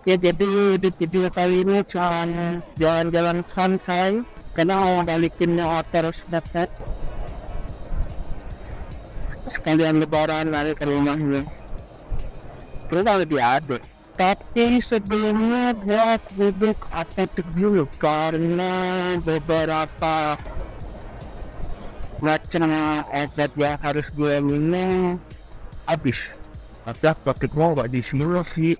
Ya jadi di video kali ini cuma jalan-jalan santai karena mau balikin motor sedap sekalian lebaran lari ke rumah gue. Terus lebih ada. Tapi sebelumnya gue duduk atletik dulu karena beberapa macam atlet yang harus gue minum habis. Tapi atletik gue gak di sini sih.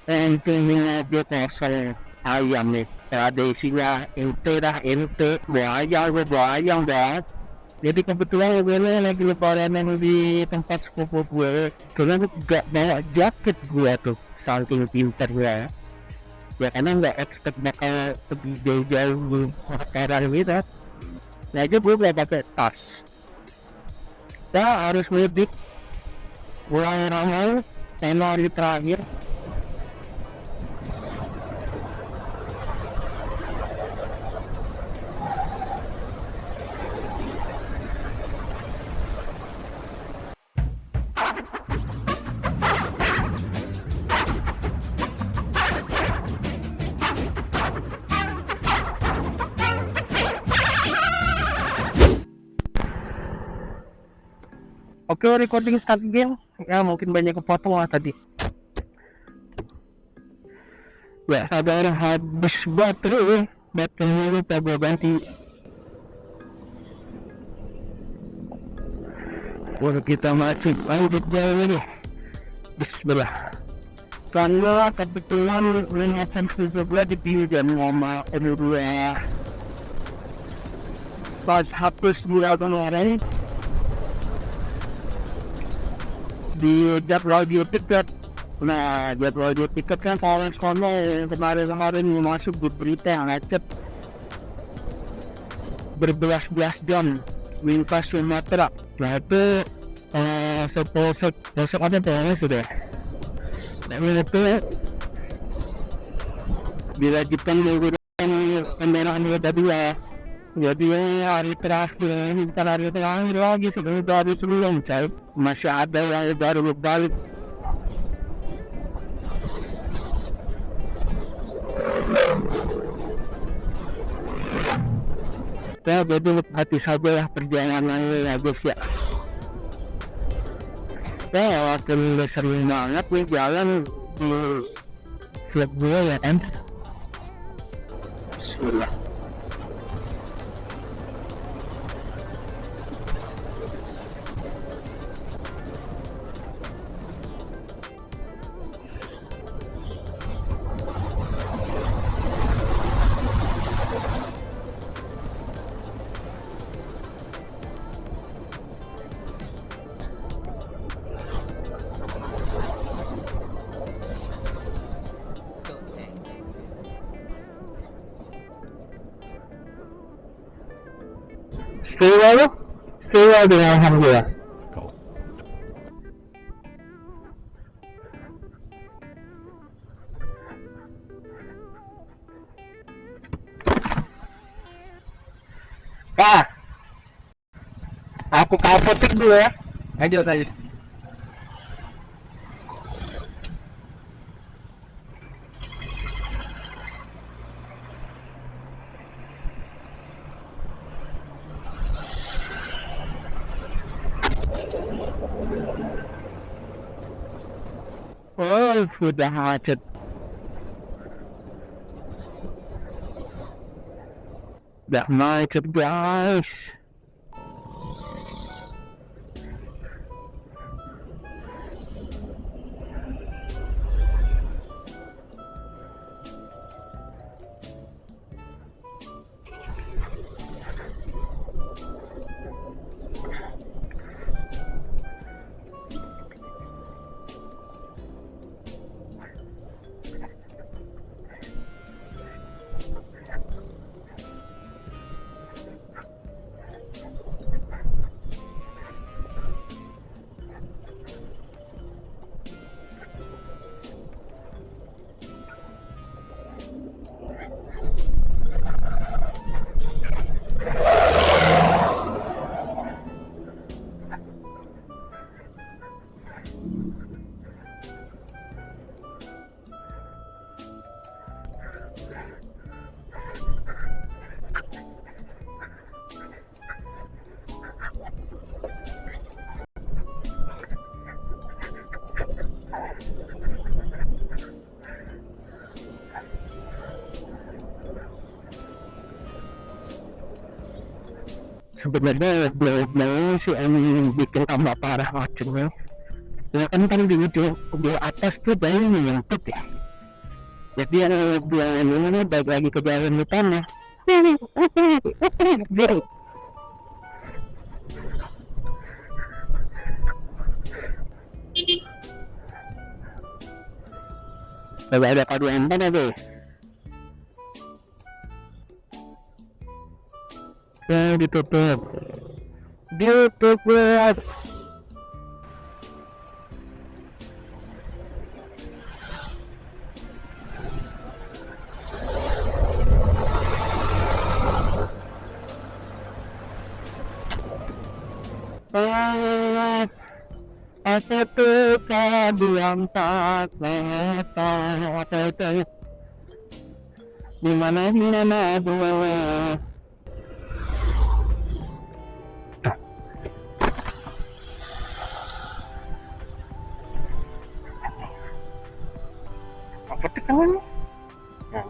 Intinya dia kosong ayam nih. Ada isinya ente buaya banget. Jadi kebetulan gue lagi lebaran di tempat sepupu gue. Karena gue gak bawa jaket gue tuh, saking pintar gue. Ya karena gak expect bakal pergi jauh-jauh makanan gitu. Nah aja gue gak pakai tas. Kita harus mudik mulai ramai tema hari terakhir. Oke, recording start game. Ya mungkin banyak kepotong lah tadi. Ya sabar, habis baterainya lupa gue ganti. Wah kita masih lanjut jauh ini. Bismillah. Karena kebetulan lingkungan sebelah dipilih dan ngomong dua pas hapus bulan kemarin di jadwal tiket. Nah jadwal tiket kan kemarin kemarin masuk berita yang ngecek berbelas-belas jam lintas Sumatera. Nah itu sepuluh ada tanya sudah. Nah itu diwajibkan menggunakan kendaraan roda dua. Jadi hari terakhir lagi sebelum saya masih ada yang baru balik. Saya betul hati sabar perjalanan bagus ya. Saya waktu sering banget nih jalan di flat gue ya kan. Bismillah. Sewa dengan alhamdulillah. Aku ke apotek dulu ya. Lanjut. Oh, sudah macet. Udah macet guys. Sebenarnya beliau sih yang bikin tambah parah macamnya. Ya kan di atas tuh banyak menyangkut ya. Jadi dia ini balik lagi ke jalan di tanah. Coba ada kado yang mana tuh? Ya ditutup. Ditutup. Aku tuh bilang tak tahu di mana dua. Apa tuh kawan? Nah,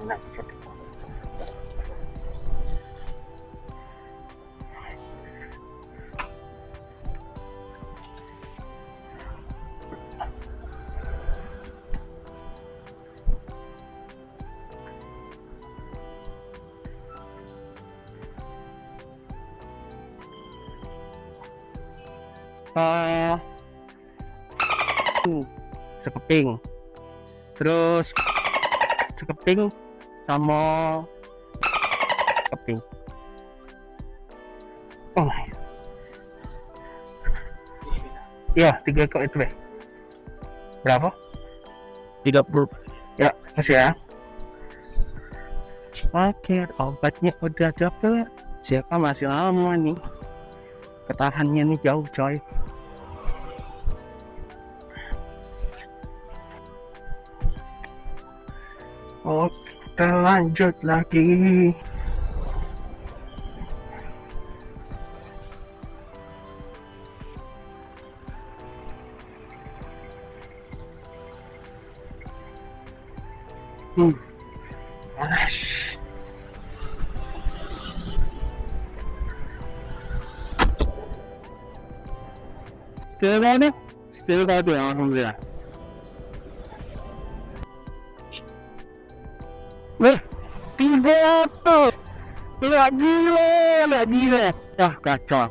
sekeping, terus sekeping sama sekeping. Oh, ya 3 kok itu deh. Berapa? 30. Ya, kasih ya. Oke, obatnya udah dapet. Siapa masih lama nih? Ketahannya nih jauh coy. Oh, kita lanjut lagi. Panas. Still ada, alhamdulillah. Tiga tuh, lagi. Kacau.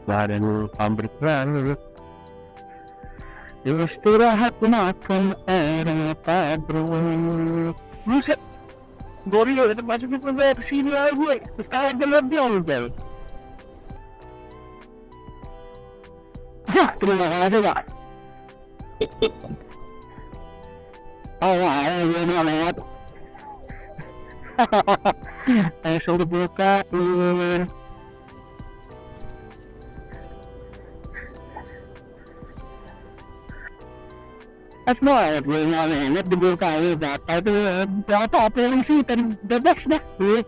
Badan pabrik baru. Istirahat makan air pabrik. Buset, goril itu masuk ke sini gue. Sekarang jalan. Terima kasih Pak. Lewat. Suruh buka. That's not really not in it. The book I read that I thought really see the best that it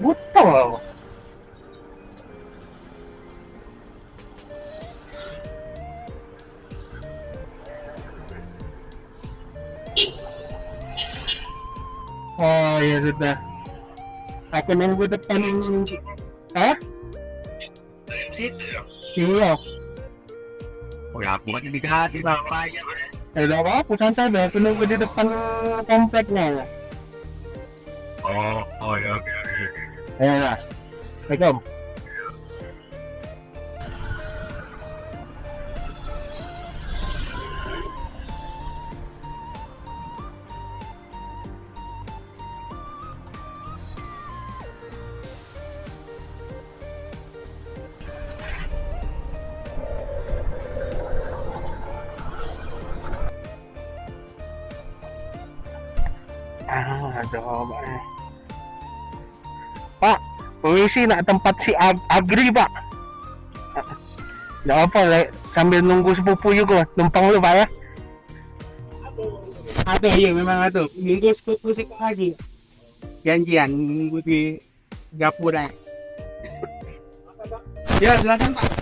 Betul. Oh ya sudah. Ako minggu depan. Hah? Iya. Oh ya, aku kan dikasih bapak ya. Udah apa? Santai deh. Aku nunggu di depan kompleknya. Oh ya, oke. Ya. Assalamualaikum. Aduh, Pak, permisi nak tempat si Agri, Pak. Nggak apa, sambil nunggu sepupu juga, numpang lu, Pak ya. Ada, iya memang ada. Minggu sepupu sih lagi. Janjian minggu di Gapura. Ya, silakan Pak.